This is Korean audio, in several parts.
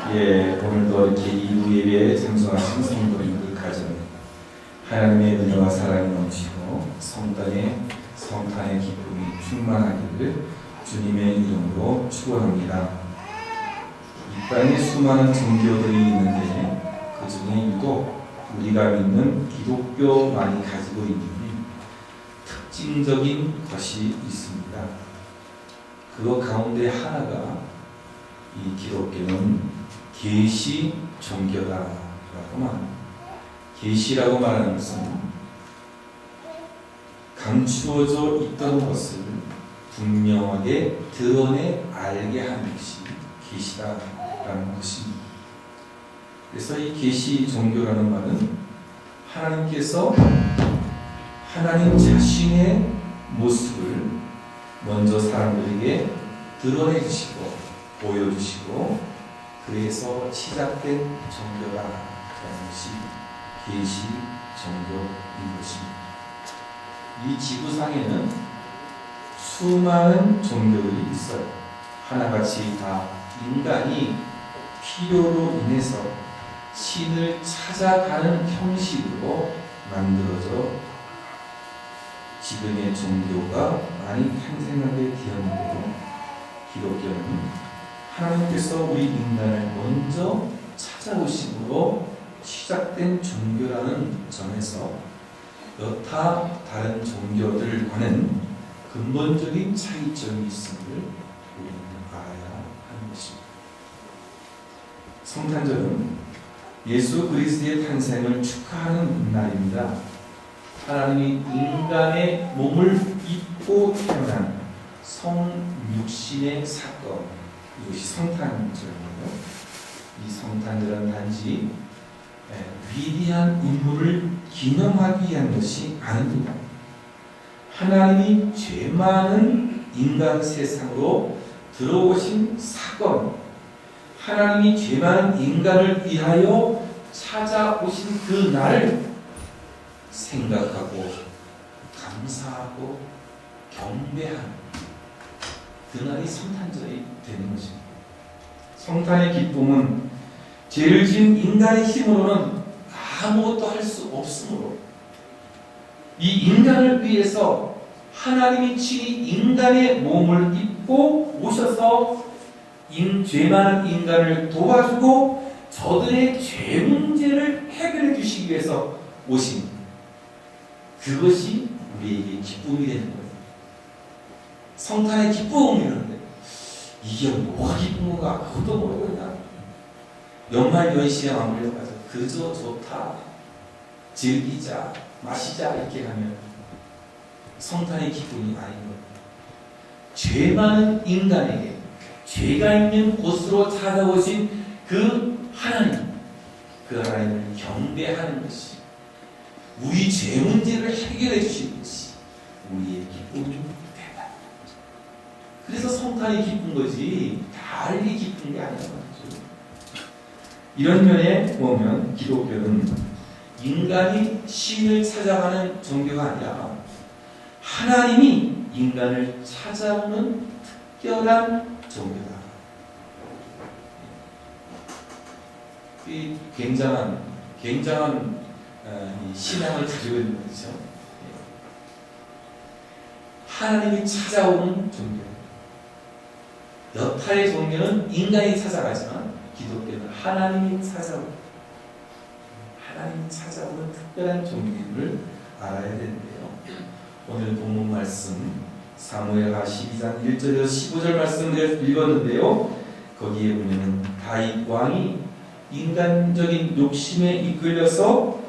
오늘도 이렇게 이후 예배에 참석하신 성도님들 가정에 하나님의 은혜와 사랑이 넘치고 성탄의 기쁨이 충만하기를 주님의 이름으로 축원합니다. 이 땅에 수많은 종교들이 있는데 그 중에 유독 우리가 믿는 기독교만이 가지고 있는 특징적인 것이 있습니다. 그거 가운데 하나가 이 기독교는 계시 종교다라고 말합니다. 계시라고 말하는 것은 감추어져 있던 것을 분명하게 드러내 알게 하는 것이 계시다라는 것입니다. 그래서 이 계시 종교라는 말은 하나님께서 하나님 자신의 모습을 먼저 사람들에게 드러내 주시고 보여주시고 그래서 시작된 종교라는 것이 계시 종교인 것입니다. 이 지구상에는 수많은 종교들이 있어요. 하나같이 다 인간이 필요로 인해서 신을 찾아가는 형식으로 만들어져 지금의 종교가 많이 탄생하게 되었는데요. 기독교는 하나님께서 우리 인간을 먼저 찾아오심으로 시작된 종교라는 점에서 여타 다른 종교들과는 근본적인 차이점이 있음을 우리는 알아야 하는 것입니다. 성탄절은 예수 그리스도의 탄생을 축하하는 날입니다. 하나님이 인간의 몸을 입고 태어난 성육신의 사건, 이것이 성탄절이에요. 이 성탄절은 단지 위대한 인물을 기념하기 위한 것이 아닙니다. 하나님이 죄 많은 인간 세상으로 들어오신 사건, 하나님이 죄 많은 인간을 위하여 찾아오신 그 날을 생각하고 감사하고 경배하는 그날이 성탄절이 되는 것입니다. 성탄의 기쁨은 죄를 지은 인간의 힘으로는 아무것도 할 수 없으므로 이 인간을 위해서 하나님이 친히 인간의 몸을 입고 오셔서 죄 많은 인간을 도와주고 저들의 죄 문제를 해결해 주시기 위해서 오신 그것이 우리에게 기쁨이 되는 거예요. 성탄의 기쁨이라는데 이게 뭐가 기쁜 건가 아무도 모르겠냐. 연말 연시에 마무리해가지고 그저 좋다, 즐기자, 마시자 이렇게 하면 성탄의 기쁨이 아닌 거예요. 죄 많은 인간에게 죄가 있는 곳으로 찾아오신 그 하나님, 그 하나님을 경배하는 것이 우리 죄 문제를 해결해 주시는 것이 우리의 기쁨입니다. 그래서 성탄이 기쁜 거지 달리 기쁜 게 아니란 말이죠. 이런 면에 보면 기독교는 인간이 신을 찾아가는 종교가 아니라 하나님이 인간을 찾아오는 특별한 종교다. 이 굉장한 신앙을 가지고 있는 거죠. 하나님이 찾아오는 종교. 여타의 종교는 인간이 찾아가지만 기독교는 하나님이 찾아오는 특별한 종교임을 알아야 되는데요. 오늘 본문 말씀 사무엘하 12장 1절에서 15절 말씀을 읽었는데요. 거기에 보면 다윗 왕이 인간적인 욕심에 이끌려서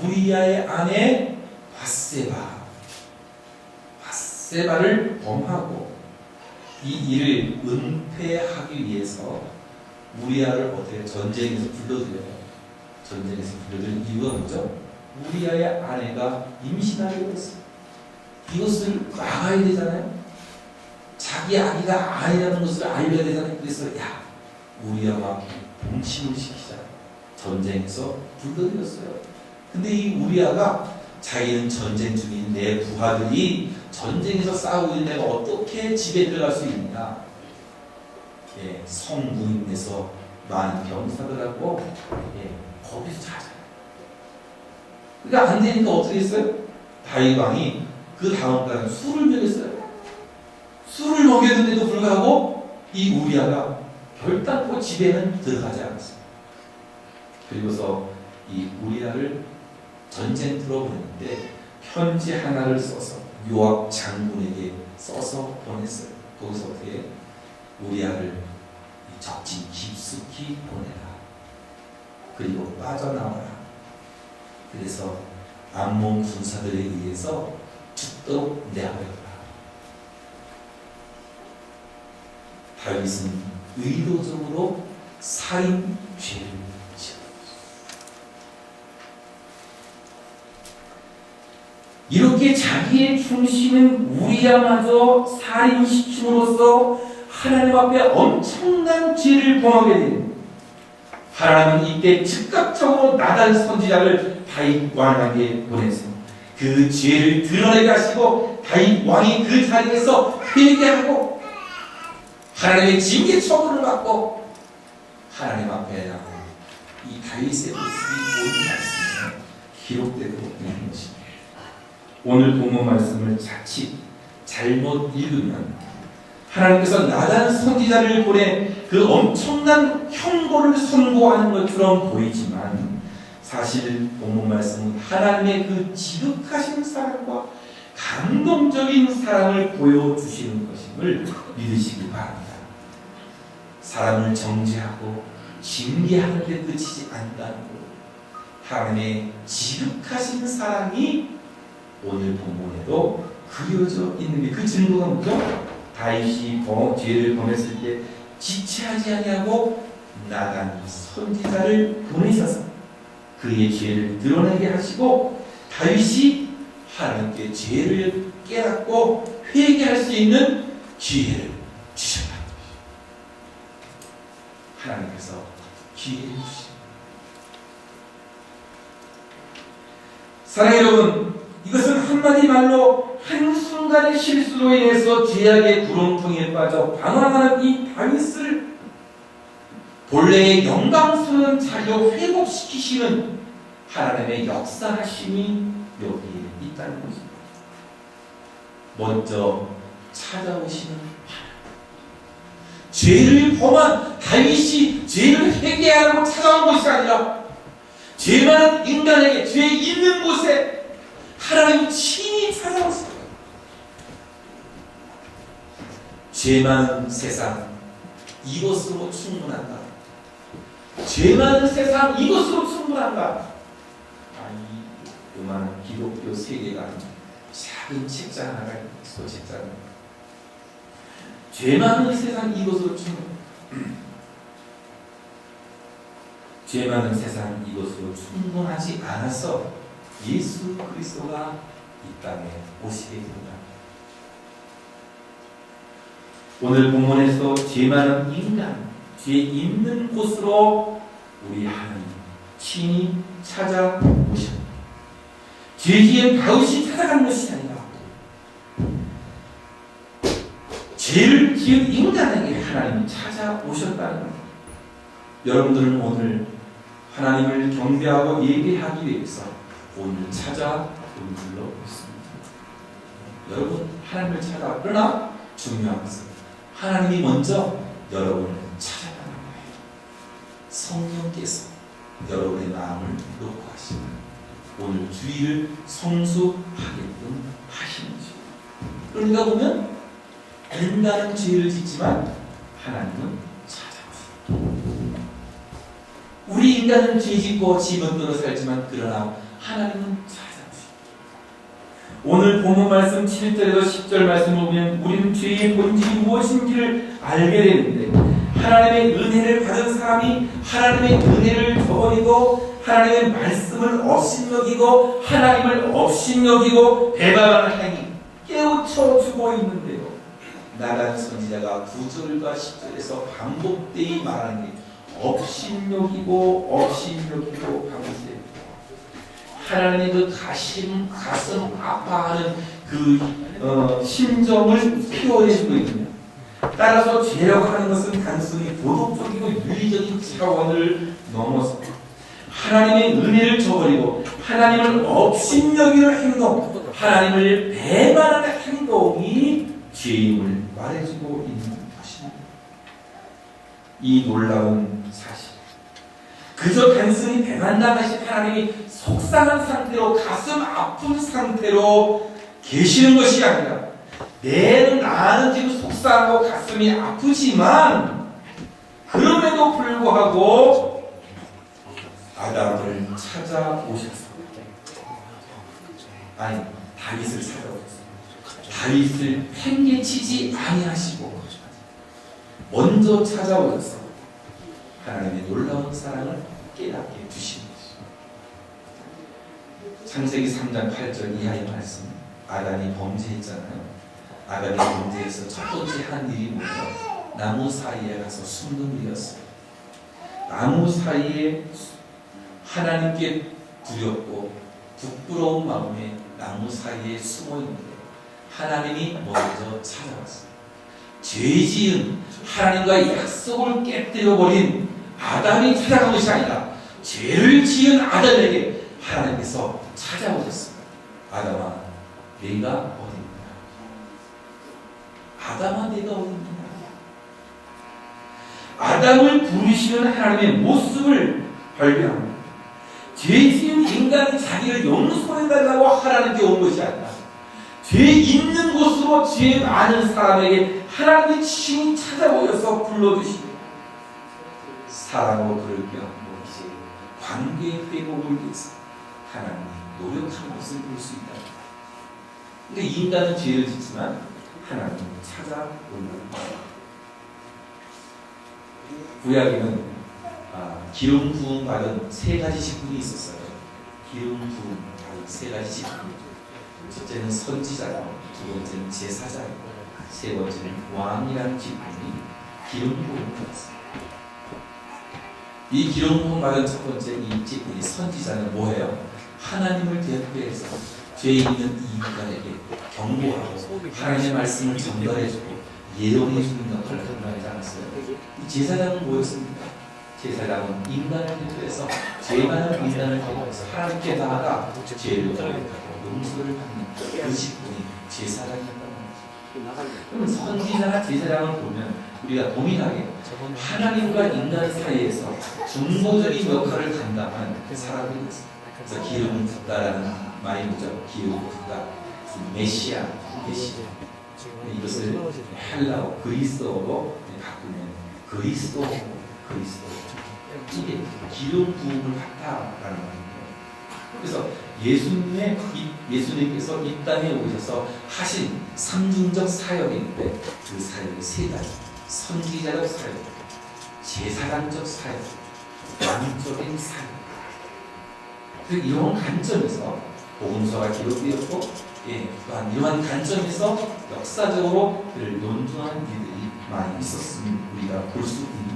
우리야의 아내 밧세바를 범하고 이 일을 은폐하기 위해서 우리야를 어떻게 전쟁에서 불러들여요. 전쟁에서 불러들인 이유가 뭐죠? 우리야의 아내가 임신하게 됐어요. 이것을 막아야 되잖아요. 자기 아기가 아내라는 것을 알려야 되잖아요. 그래서 우리야와 동침을 시키자. 전쟁에서 불러들였어요. 근데 이 우리야가 자기는 전쟁 중인 내 부하들이 전쟁에서 싸우고 있는 내가 어떻게 집에 들어갈 수 있느냐. 성문에서 많은 병사들하고 거기서 찾아요. 그러니까 안 되니까 어떻게 했어요? 다윗 왕이 그 다음 달에 술을 먹였어요. 술을 먹였는데도 불구하고 이 우리아가 결단코 집에는 들어가지 않았어요. 그리고서 이 우리아를 전쟁터로 보냈는데 편지 하나를 써서 요압 장군에게 써서 보냈어요. 거기서 어떻게 우리아를 적진 깊숙이 보내라. 그리고 빠져나와라. 그래서 암몬 군사들에 의해서 죽도록 내버려라. 다윗은 의도적으로 살인 죄를 지었습니다. 이렇게 자기의 중심인 우리야마저 살인시킴으로써 하나님 앞에 엄청난 죄를 범하게 됩니다. 하나님은 이때 즉각적으로 나단 선지자를 다윗 왕에게 보내서 그 죄를 드러내게 하시고 다윗 왕이 그 자리에서 회개하고 하나님의 징계 처분을 받고 하나님 앞에 나온 이 다윗의 모습이 모든 말씀에 기록되고 있는 것입니다. 오늘 본문 말씀을 자칫 잘못 읽으면 하나님께서 나단 선지자를 보내 그 엄청난 형벌을 선고하는 것처럼 보이지만 사실 본문 말씀은 하나님의 그 지극하신 사랑과 감동적인 사랑을 보여주시는 것임을 믿으시기 바랍니다. 사람을 정죄하고 징계하는 데 그치지 않는다는 것, 하나님의 지극하신 사랑이 오늘 본문에도 그려져 있는 게 그 증거가 뭐죠? 다윗이 죄를 범했을 때 지체하지 아니하고 나단 선지자를 보내셔서 그의 죄를 드러내게 하시고 다윗이 하나님께 죄를 깨닫고 회개할 수 있는 기회를 주셨다. 하나님께서 기회를 주십니다. 사랑하는 여러분, 이것은 한마디 말로 한순간의 실수로 인해서 죄악의 구렁텅이에 빠져 방황하는 이 다윗을 본래의 영광스러운 자리로 회복시키시는 하나님의 역사하심이 여기에 있다는 것입니다. 먼저 찾아오시는 하나님. 죄를 범한 다윗이 죄를 회개하라고 찾아온 것이 아니라 죄 많은 인간에게 죄 있는 곳에 하나님이 친히 찾아오세요. 죄 많은 세상 이것으로 충분한가? 죄 많은 세상 이것으로 충분한가? 이 요만한 기독교 세계가 작은 책자 하나가 있어요. 책자는 죄 많은 세상 이것으로 충분. 죄 많은 세상 이것으로 충분하지 않아서 예수 그리스도가 이 땅에 오시게 됩니다. 오늘 본문에서 죄 많은 인간, 죄 있는 곳으로 우리 하나님 친히 찾아오셨다. 죄 지은 다윗이 찾아간 것이 아니라 죄를 지은 인간에게 하나님이 찾아오셨다는 겁니다. 여러분들은 오늘 하나님을 경배하고 예배하기 위해서 오늘 찾아온 줄로 믿습니다. 여러분 하나님을 찾아. 그러나 중요한 것은 하나님이 먼저 여러분을 찾아가는 거예요. 성령께서 여러분의 마음을 놓고 하시는 오늘 주의를 성수하게끔 하시는 주. 그러니까 보면 인간은 죄를 짓지만 하나님은 찾아오십니다. 우리 인간은 죄짓고 지번대로 살지만 그러나 하나님은 찾아오십니다. 오늘 본문 말씀 7절에서 10절 말씀을 보면 우리는 죄의 본질이 무엇인지를 알게 되는데 하나님의 은혜를 받은 사람이 하나님의 은혜를 저버리고 하나님의 말씀을 업신여기고 하나님을 업신여기고 배반하는 행위 깨우쳐주고 있는데요. 나단 선지자가 9절과 10절에서 반복되이 말하는 게 업신여기고 반복돼요. 하나님의 그 가슴 아파하는 그 심정을 표현해주고 있거든요. 따라서 죄라고 하는 것은 단순히 도덕적이고 윤리적인 차원을 넘어서 하나님의 은혜를 저버리고 하나님을 업신여기는 행동, 하나님을 배반하는 행동이 죄임을 말해주고 있는 것입니다. 이 놀라운 사실, 그저 단순히 배반당하신 하나님이 속상한 상태로, 가슴 아픈 상태로 계시는 것이 아니라 나는 지금 속상하고 가슴이 아프지만 그럼에도 불구하고 아담을 찾아오셨습니다. 아니, 다윗을 찾아오셨습니다. 다윗을 팽개치지 아니하시고 먼저 찾아오셔서 하나님의 놀라운 사랑을 깨닫게 주신 것입니다. 창세기 3장 8절 이하의 말씀, 아담이 범죄했잖아요. 아담이 범죄해서 첫 번째 한 일이 뭐예요? 나무 사이에 가서 숨는 일이었어요. 나무 사이에 하나님께 두렵고 부끄러운 마음에 나무 사이에 숨어 있는데 하나님이 먼저 찾아왔어요. 죄지은 하나님과 약속을 깨뜨려버린 아담이 찾아간 것이 아니라 죄를 지은 아담에게 하나님께서 찾아오셨습니다. 아담아, 내가 어디있느냐? 아담아, 내가 어디있느냐? 아담을 부르시는 하나님의 모습을 발견합니다. 죄 지은 인간이 자기를 용서해달라고 하나님께 온 것이 아니라 죄 있는 곳으로 죄 많은 사람에게 하나님이 친히 찾아오셔서 불러주시고 사랑으로 그를 껴안고 이제 관계의 회복을 위해서 하나님이 노력하는 것을 볼 수 있다. 그러니까 인간은 죄를 짓지만 하나님이 찾아온다는 것입니다. 구약에는 기름 부음 받은 세 가지 직분이 있었어요. 기름 부음 받은 세 가지 직분. 첫째는 선지자고, 두 번째는 제사장이고, 세 번째는 왕이라는 직분이 기름 부음을 받았어요. 이 기름 부음 받은 첫 번째 이 직분이 선지자는 뭐예요? 하나님을 대표해서 죄 있는 이 인간에게 경고하고 하나님의 말씀을 전달해주고 예언해주는 역할을 감당하지 않았어요. 이 제사장은 뭐였습니까? 제사장은 인간을 대표해서 죄 많은 인간을 대표해서 하나님께 나아가 죄를 고백하고 용서를 받는 그 직분이 제사장이었다는 거죠. 그럼 선지자나 제사장을 보면 우리가 동일하게 하나님과 인간 사이에서 중보적인 역할을 감당한 사람이 있습니다. 그래서 기름 붓다라는 말이 뭐죠? 기름 붓다, 메시아. 이것을 헬라어, 그리스어로 바꾸면 그리스도. 이게 기름 부음을 받다라는 말이에요. 그래서 예수님께서 이 땅에 오셔서 하신 삼중적 사역인데 그 사역이 세 가지: 선지자적 사역, 제사장적 사역, 왕적인 사역. 이런 관점에서 복음서가 기록되었고, 또한 이러한 관점에서 역사적으로 그를 논증하는 일들이 많이 있었음을 우리가 볼 수 있는